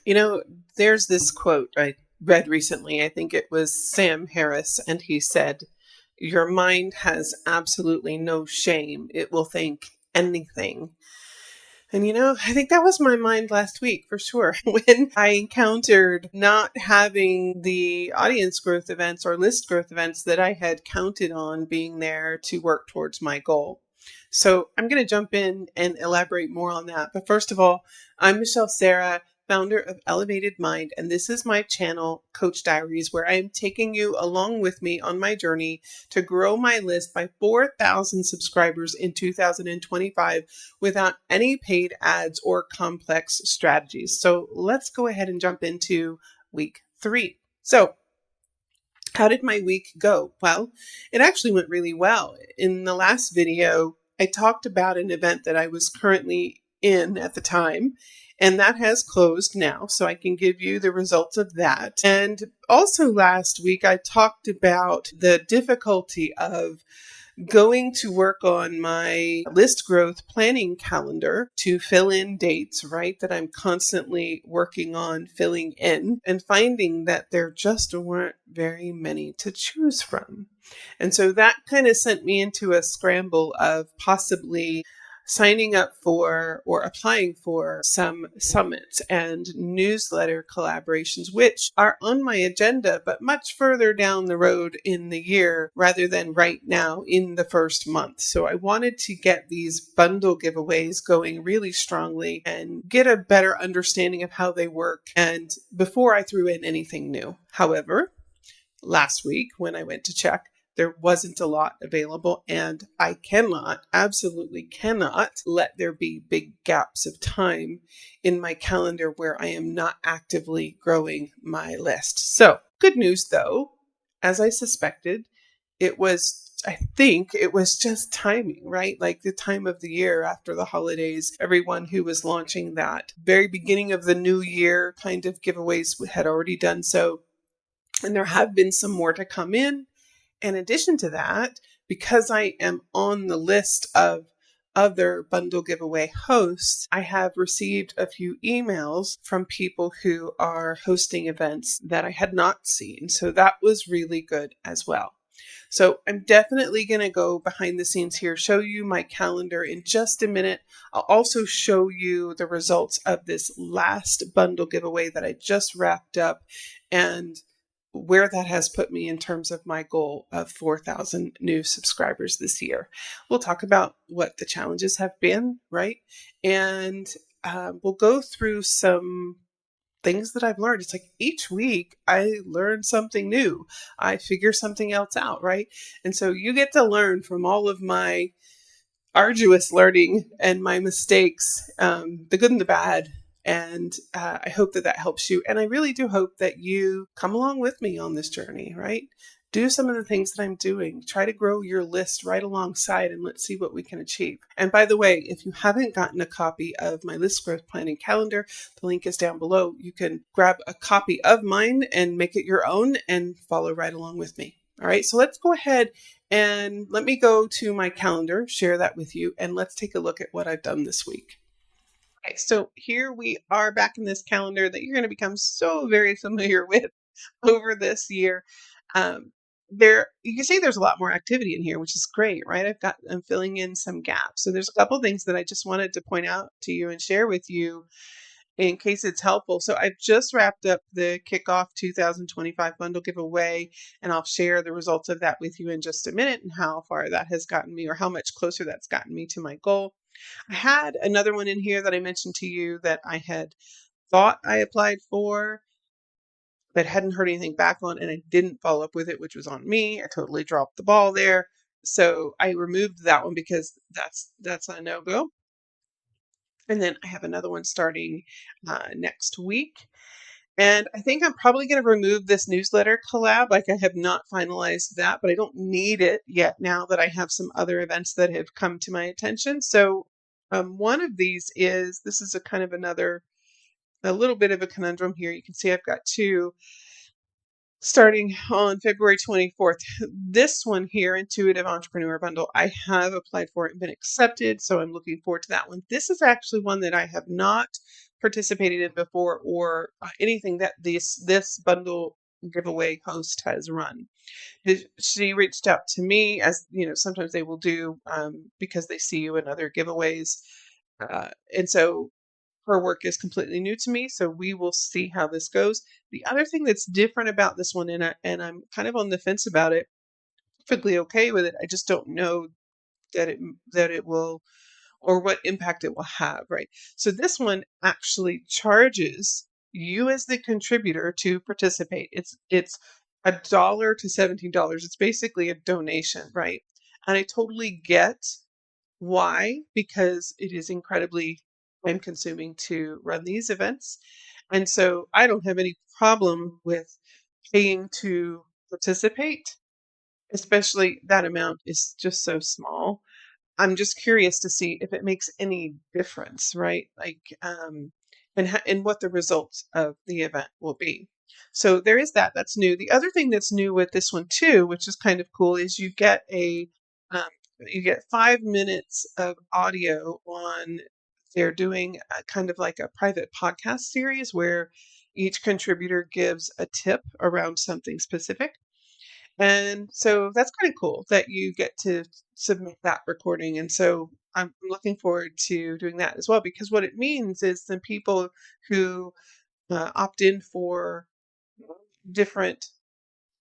You know, there's this quote I read recently. I think it was Sam Harris, and he said, "Your mind has absolutely no shame. It will think anything." And I think that was my mind last week for sure when I encountered not having the audience growth events or list growth events that I had counted on being there to work towards my goal. So I'm going to jump in and elaborate more on that. But first of all, I'm Sera, founder of Elevated Mind, and this is my channel, Coach Diaries, where I am taking you along with me on my journey to grow my list by 4,000 subscribers in 2025 without any paid ads or complex strategies. So let's go ahead and jump into week 3. So how did my week go? Well, it actually went really well. In the last video, I talked about an event that I was currently in at the time, and that has closed now, so I can give you the results of that. And also last week, I talked about the difficulty of going to work on my list growth planning calendar to fill in dates, right, that I'm constantly working on filling in, and finding that there just weren't very many to choose from. And so that kind of sent me into a scramble of possibly signing up for or applying for some summits and newsletter collaborations, which are on my agenda, but much further down the road in the year rather than right now in the first month. So I wanted to get these bundle giveaways going really strongly and get a better understanding of how they work and before I threw in anything new. However, last week when I went to check, there wasn't a lot available, and I absolutely cannot let there be big gaps of time in my calendar where I am not actively growing my list. So, good news though, as I suspected, I think it was just timing, right? Like the time of the year after the holidays, everyone who was launching that very beginning of the new year kind of giveaways had already done so. And there have been some more to come in. In addition to that, because I am on the list of other bundle giveaway hosts, I have received a few emails from people who are hosting events that I had not seen. So that was really good as well. So I'm definitely going to go behind the scenes here, show you my calendar in just a minute. I'll also show you the results of this last bundle giveaway that I just wrapped up and where that has put me in terms of my goal of 4,000 new subscribers this year. We'll talk about what the challenges have been, right? And we'll go through some things that I've learned. It's like each week I learn something new. I figure something else out, right? And so you get to learn from all of my arduous learning and my mistakes, the good and the bad. And I hope that helps you. And I really do hope that you come along with me on this journey, right? Do some of the things that I'm doing. Try to grow your list right alongside and let's see what we can achieve. And by the way, if you haven't gotten a copy of my list growth planning calendar, the link is down below. You can grab a copy of mine and make it your own and follow right along with me. All right, so let's go ahead and let me go to my calendar, share that with you, and let's take a look at what I've done this week. Okay, so here we are back in this calendar that you're going to become so very familiar with over this year. You can see there's a lot more activity in here, which is great, right? I'm filling in some gaps. So there's a couple things that I just wanted to point out to you and share with you in case it's helpful. So I've just wrapped up the Kickoff 2025 bundle giveaway, and I'll share the results of that with you in just a minute and how far that has gotten me or how much closer that's gotten me to my goal. I had another one in here that I mentioned to you that I had thought I applied for, but hadn't heard anything back on, and I didn't follow up with it, which was on me. I totally dropped the ball there. So I removed that one because that's a no-go. And then I have another one starting next week. And I think I'm probably going to remove this newsletter collab. Like, I have not finalized that, but I don't need it yet now that I have some other events that have come to my attention. So one of these this is a kind of a little bit of a conundrum here. You can see I've got two starting on February 24th. This one here, Intuitive Entrepreneur Bundle, I have applied for it and been accepted, so I'm looking forward to that one. This is actually one that I have not participated in before, or anything that this bundle giveaway host has run. She reached out to me, as you know, sometimes they will do, because they see you in other giveaways. And so her work is completely new to me, so we will see how this goes. The other thing that's different about this one, and I'm kind of on the fence about it, perfectly okay with it. I just don't know that it will, or what impact it will have, right? So this one actually charges you as the contributor to participate. It's $1 to $17. It's basically a donation, right? And I totally get why, because it is incredibly time consuming to run these events. And so I don't have any problem with paying to participate, especially that amount is just so small. I'm just curious to see if it makes any difference, right? Like, and what the results of the event will be. So there is that. That's new. The other thing that's new with this one too, which is kind of cool, is um, you get 5 minutes of audio on. They're doing a kind of like a private podcast series where each contributor gives a tip around something specific. And so that's kind of cool that you get to submit that recording. And so I'm looking forward to doing that as well, because what it means is the people who opt in for different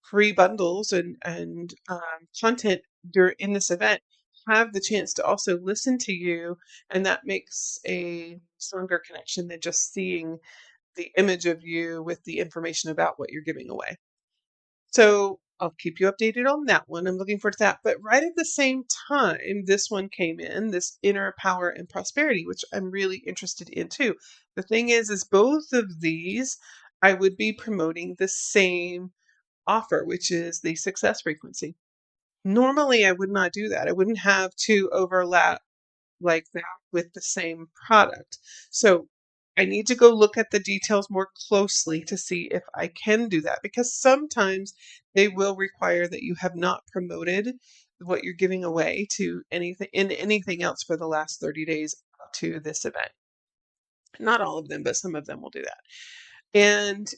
free bundles and content in this event have the chance to also listen to you. And that makes a stronger connection than just seeing the image of you with the information about what you're giving away. So I'll keep you updated on that one. I'm looking forward to that. But right at the same time, this one came in, this inner power and prosperity, which I'm really interested in too. The thing is both of these, I would be promoting the same offer, which is the success frequency. Normally, I would not do that. I wouldn't have two overlap like that with the same product. So I need to go look at the details more closely to see if I can do that, because sometimes they will require that you have not promoted what you're giving away to anything else for the last 30 days up to this event. Not all of them, but some of them will do that. And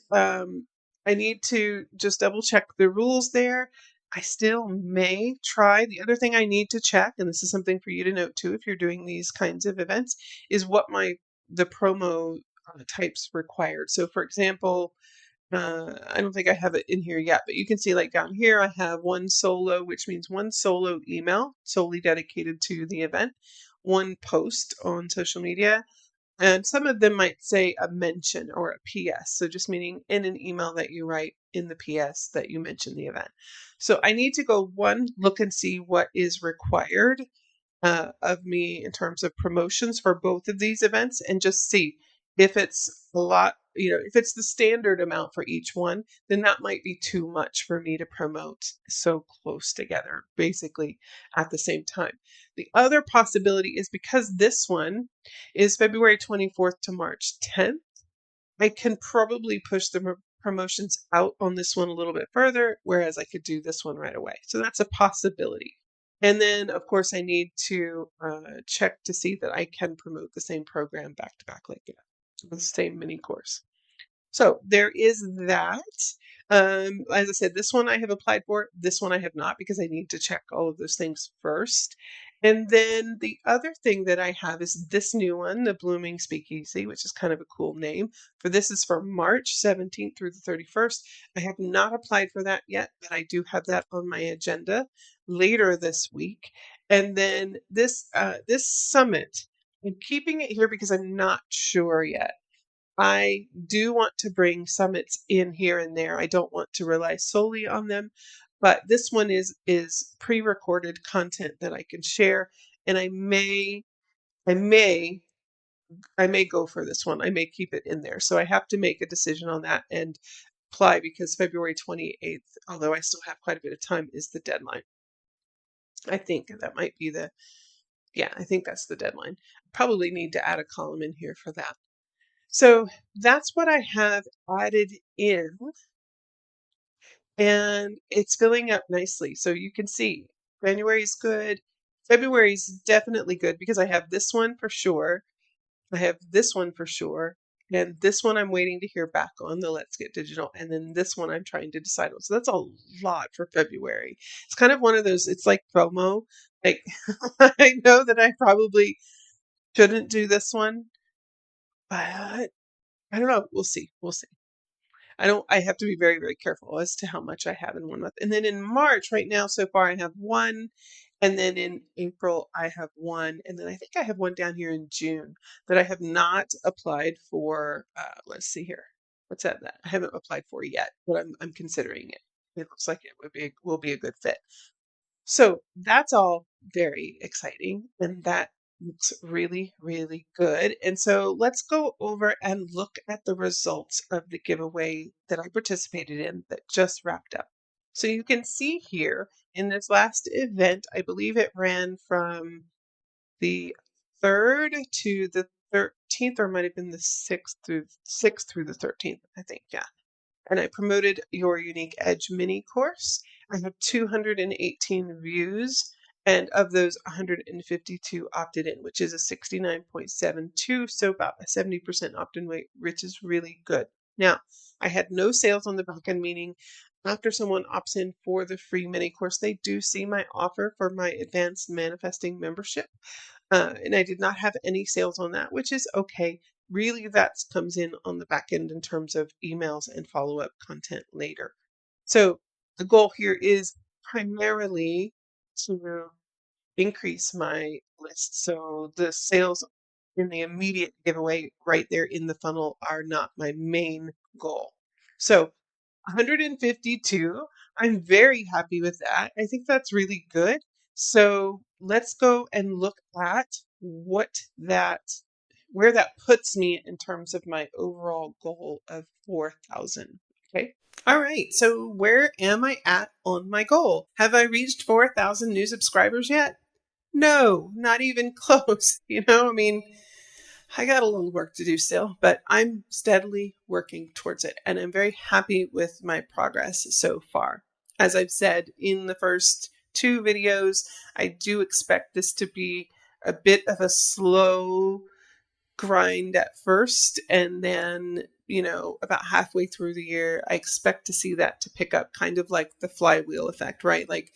I need to just double check the rules there. I still may try. The other thing I need to check, and this is something for you to note too if you're doing these kinds of events, is what the promo types required. So for example, I don't think I have it in here yet, but you can see like down here I have one solo, which means one solo email solely dedicated to the event, one post on social media, and some of them might say a mention or a PS. So just meaning in an email that you write in the PS that you mention the event. So I need to go look and see what is required of me in terms of promotions for both of these events, and just see if it's a lot, if it's the standard amount for each one, then that might be too much for me to promote so close together, basically at the same time. The other possibility is because this one is February 24th to March 10th, I can probably push the promotions out on this one a little bit further, whereas I could do this one right away. So that's a possibility. And then, of course, I need to check to see that I can promote the same program back to back like that, the same mini course. So there is that. As I said, this one I have applied for. This one I have not, because I need to check all of those things first. And then the other thing that I have is this new one, the Blooming Speakeasy, which is kind of a cool name. For this is for March 17th through the 31st. I have not applied for that yet, but I do have that on my agenda later this week. And then this summit, I'm keeping it here because I'm not sure yet. I do want to bring summits in here and there. I don't want to rely solely on them, but this one is pre-recorded content that I can share, and I may I may go for this one. I may keep it in there. So I have to make a decision on that and apply, because February 28th, although I still have quite a bit of time, is the deadline. I think that might be I think that's the deadline. Probably need to add a column in here for that. So that's what I have added in, and it's filling up nicely. So you can see January is good. February is definitely good because I have this one for sure. I have this one for sure. And this one I'm waiting to hear back on, the Let's Get Digital. And then this one I'm trying to decide on. So that's a lot for February. It's kind of one of those, it's like FOMO. Like, I know that I probably shouldn't do this one, but I don't know. We'll see. We'll see. I have to be very, very careful as to how much I have in 1 month. And then in March, right now, so far, I have one. And then in April, I have one. And then I think I have one down here in June that I have not applied for. Let's see here. What's that? I haven't applied for yet, but I'm considering it. It looks like it will be a good fit. So that's all very exciting, and that looks really, really good. And so let's go over and look at the results of the giveaway that I participated in that just wrapped up. So you can see here in this last event, I believe it ran from the 3rd to the 13th, or it might have been the 6th through the 13th, I think. Yeah. And I promoted your Unique Edge mini course. I have 218 views, and of those, 152 opted in, which is a 69.72, so about a 70% opt-in rate, which is really good. Now, I had no sales on the back end, meaning after someone opts in for the free mini course, they do see my offer for my advanced manifesting membership. And I did not have any sales on that, which is okay. Really, that comes in on the back end in terms of emails and follow-up content later. So the goal here is primarily to increase my list. So the sales in the immediate giveaway right there in the funnel are not my main goal. So 152. I'm very happy with that. I think that's really good. So let's go and look at where that puts me in terms of my overall goal of 4,000. Okay. All right. So where am I at on my goal? Have I reached 4,000 new subscribers yet? No, not even close. I mean, I got a little work to do still, but I'm steadily working towards it, and I'm very happy with my progress so far. As I've said in the first 2 videos, I do expect this to be a bit of a slow grind at first, and then about halfway through the year I expect to see that to pick up, kind of like the flywheel effect, right? Like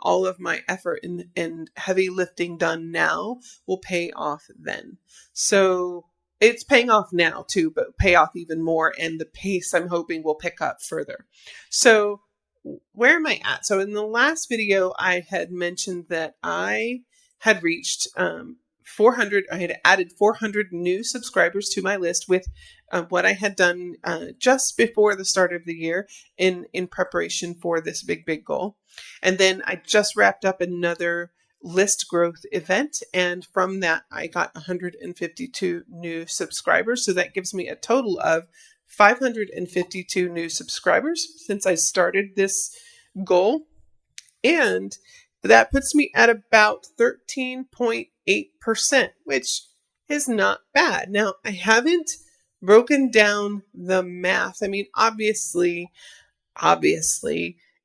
all of my effort and heavy lifting done now will pay off then. So it's paying off now too, but pay off even more, and the pace I'm hoping will pick up further. So where am I at? So in the last video I had mentioned that I had reached 400. I had added 400 new subscribers to my list with what I had done just before the start of the year in preparation for this big goal. And then I just wrapped up another list growth event, and from that I got 152 new subscribers. So that gives me a total of 552 new subscribers since I started this goal. And that puts me at about 13.8%, which is not bad. Now, I haven't broken down the math. I mean, obviously,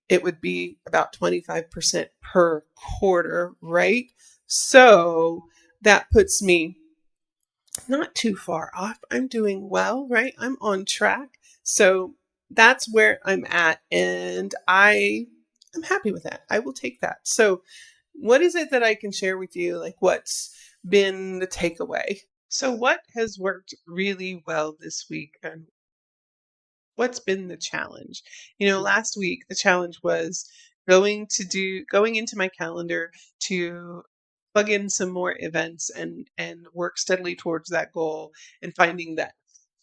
it would be about 25% per quarter, right? So that puts me not too far off. I'm doing well, right? I'm on track. So that's where I'm at, and I'm happy with that. I will take that. So what is it that I can share with you? Like, what's been the takeaway? So what has worked really well this week, and what's been the challenge? Last week the challenge was going into my calendar to plug in some more events and work steadily towards that goal, and finding that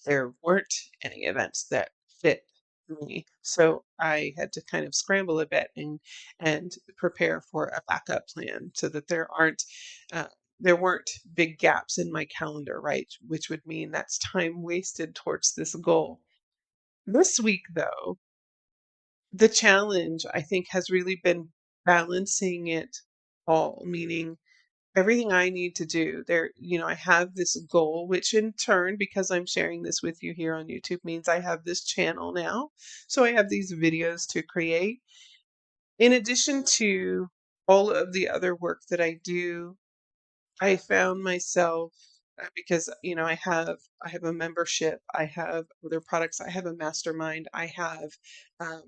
there weren't any events that fit me. So I had to kind of scramble a bit and prepare for a backup plan so that there weren't big gaps in my calendar, right? Which would mean that's time wasted towards this goal. This week, though, the challenge I think has really been balancing it all, meaning everything I need to do there. I have this goal, which in turn, because I'm sharing this with you here on YouTube, means I have this channel now. So I have these videos to create. In addition to all of the other work that I do, I found myself because I have a membership, I have other products, I have a mastermind, I have um,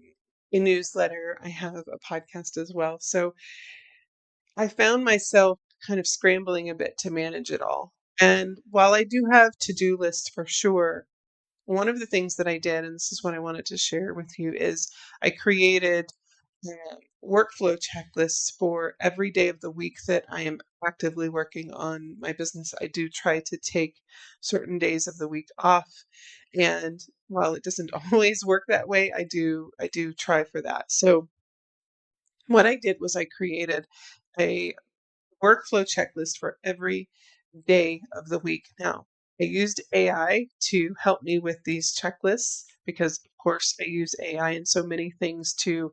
a newsletter, I have a podcast as well. So I found myself kind of scrambling a bit to manage it all. And while I do have to-do lists for sure, one of the things that I did, and this is what I wanted to share with you, is I created workflow checklists for every day of the week that I am actively working on my business. I do try to take certain days of the week off, and while it doesn't always work that way, I do try for that. So what I did was I created a workflow checklist for every day of the week. Now, I used AI to help me with these checklists because, of course, I use AI in so many things to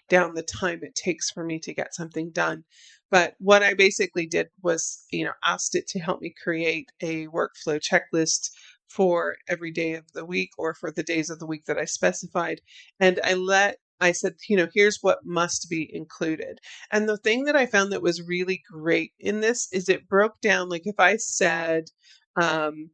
down the time it takes for me to get something done. But what I basically did was, asked it to help me create a workflow checklist for every day of the week or for the days of the week that I specified. And I said, here's what must be included. And the thing that I found that was really great in this is it broke down, like um,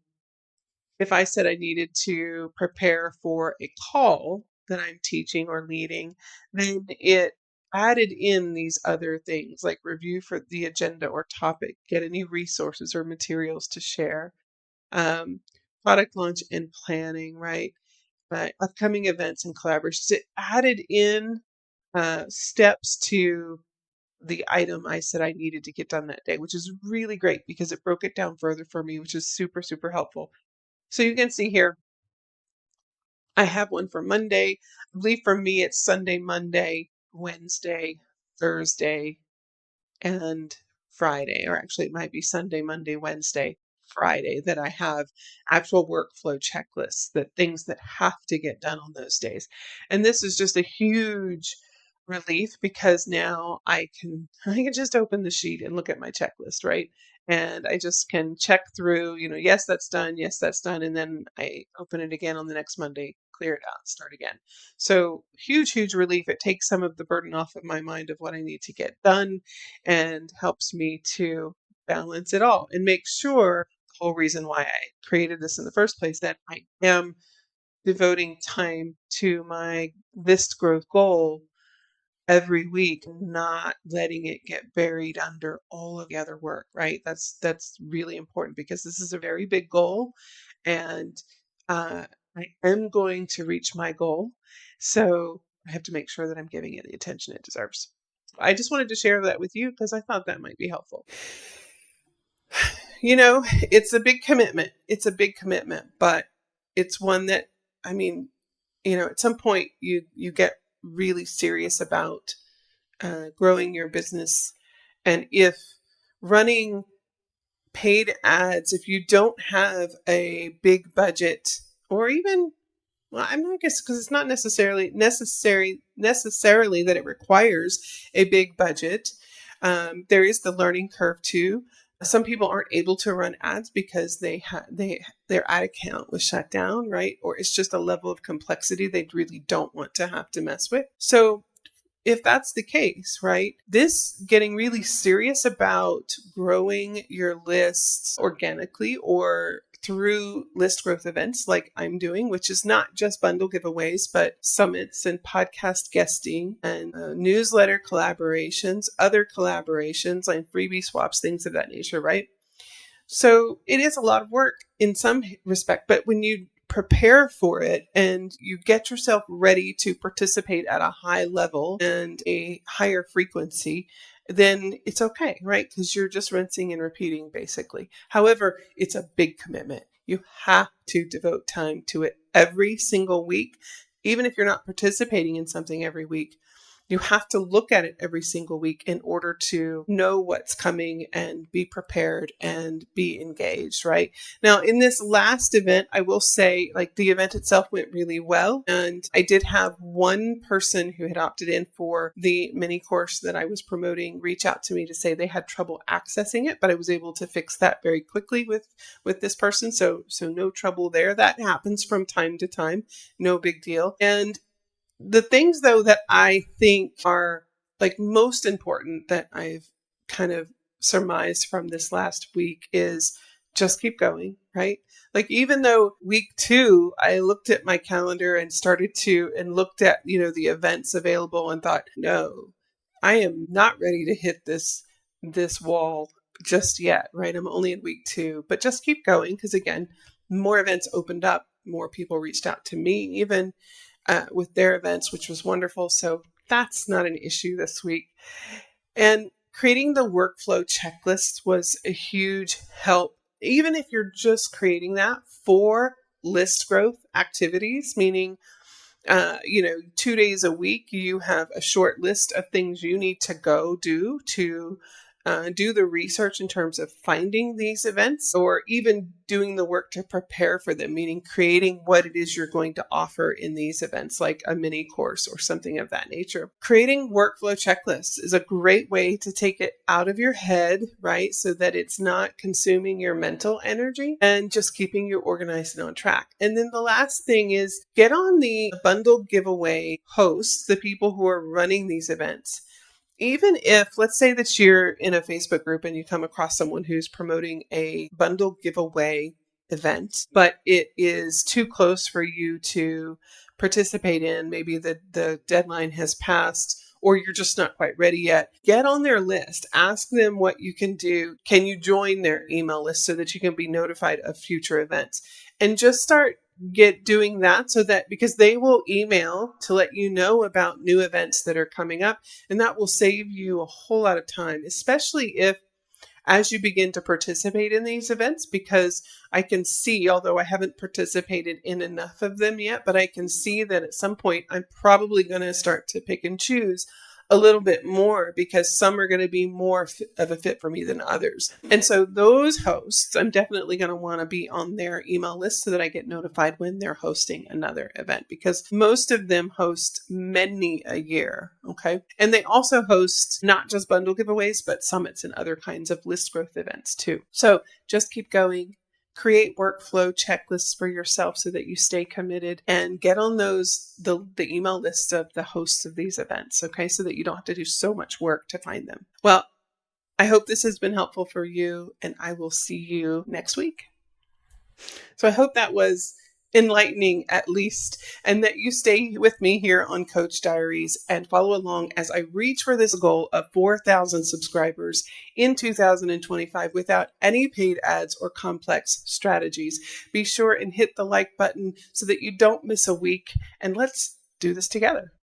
if I said I needed to prepare for a call that I'm teaching or leading, then it added in these other things like review for the agenda or topic, get any resources or materials to share, um, product launch and planning, right? Upcoming events and collaborations. It added in steps to the item I said I needed to get done that day, which is really great because it broke it down further for me, which is super, super helpful. So you can see here, I have one for Monday. I believe for me, it's Sunday, Monday, Wednesday, Thursday, and Friday, or actually, it might be Sunday, Monday, Wednesday, Friday that I have actual workflow checklists, that things that have to get done on those days. And this is just a huge relief because now I can just open the sheet and look at my checklist, right? And I just can check through, yes, that's done, yes, that's done, and then I open it again on the next Monday, clear it out, start again. So huge, huge relief. It takes some of the burden off of my mind of what I need to get done and helps me to balance it all and make sure the whole reason why I created this in the first place that I am devoting time to my list growth goal every week, not letting it get buried under all of the other work, right? That's really important because this is a very big goal and uh, I am going to reach my goal. So I have to make sure that I'm giving it the attention it deserves. I just wanted to share that with you because I thought that might be helpful. It's a big commitment. It's a big commitment, but it's one that, I mean, at some point you get really serious about growing your business. And if running paid ads, if you don't have a big budget or even, well, I'm not guess because it's not necessarily that it requires a big budget. There is the learning curve too. Some people aren't able to run ads because their ad account was shut down, right? Or it's just a level of complexity they really don't want to have to mess with. So if that's the case, right, this getting really serious about growing your lists organically or through list growth events like I'm doing, which is not just bundle giveaways, but summits and podcast guesting and newsletter collaborations, other collaborations like freebie swaps, things of that nature, right? So it is a lot of work in some respect, but when you prepare for it and you get yourself ready to participate at a high level and a higher frequency, then it's okay, right? Because you're just rinsing and repeating basically. However, it's a big commitment. You have to devote time to it every single week, even if you're not participating in something every week. You have to look at it every single week in order to know what's coming and be prepared and be engaged, right? Now, in this last event, I will say, like, the event itself went really well. And I did have one person who had opted in for the mini course that I was promoting reach out to me to say they had trouble accessing it, but I was able to fix that very quickly with this person. So no trouble there. That happens from time to time. No big deal. And the things, though, that I think are like most important that I've kind of surmised from this last week is just keep going, right? Like, even though week 2, I looked at my calendar and looked at, the events available and thought, no, I am not ready to hit this wall just yet, right? I'm only in week 2, but just keep going. Because again, more events opened up, more people reached out to me, even with their events, which was wonderful. So that's not an issue this week. And creating the workflow checklist was a huge help, even if you're just creating that for list growth activities, meaning 2 days a week, you have a short list of things you need to go do to do the research in terms of finding these events, or even doing the work to prepare for them, meaning creating what it is you're going to offer in these events, like a mini course or something of that nature. Creating workflow checklists is a great way to take it out of your head, right? So that it's not consuming your mental energy and just keeping you organized and on track. And then the last thing is get on the bundled giveaway hosts, the people who are running these events. Even if, let's say that you're in a Facebook group and you come across someone who's promoting a bundle giveaway event, but it is too close for you to participate in, maybe the deadline has passed, or you're just not quite ready yet, get on their list. Ask them what you can do. Can you join their email list so that you can be notified of future events? And just start doing that, so that, because they will email to let you know about new events that are coming up, and that will save you a whole lot of time, especially if as you begin to participate in these events, because I can see, although I haven't participated in enough of them yet, but I can see that at some point I'm probably going to start to pick and choose a little bit more, because some are going to be more of a fit for me than others. And so those hosts, I'm definitely going to want to be on their email list so that I get notified when they're hosting another event, because most of them host many a year. Okay. And they also host not just bundle giveaways, but summits and other kinds of list growth events too. So just keep going. Create workflow checklists for yourself so that you stay committed, and get on the email lists of the hosts of these events, okay? So that you don't have to do so much work to find them. Well, I hope this has been helpful for you, and I will see you next week. So I hope that was enlightening, at least, and that you stay with me here on Coach Diaries and follow along as I reach for this goal of 4,000 subscribers in 2025 without any paid ads or complex strategies. Be sure and hit the like button so that you don't miss a week, and let's do this together.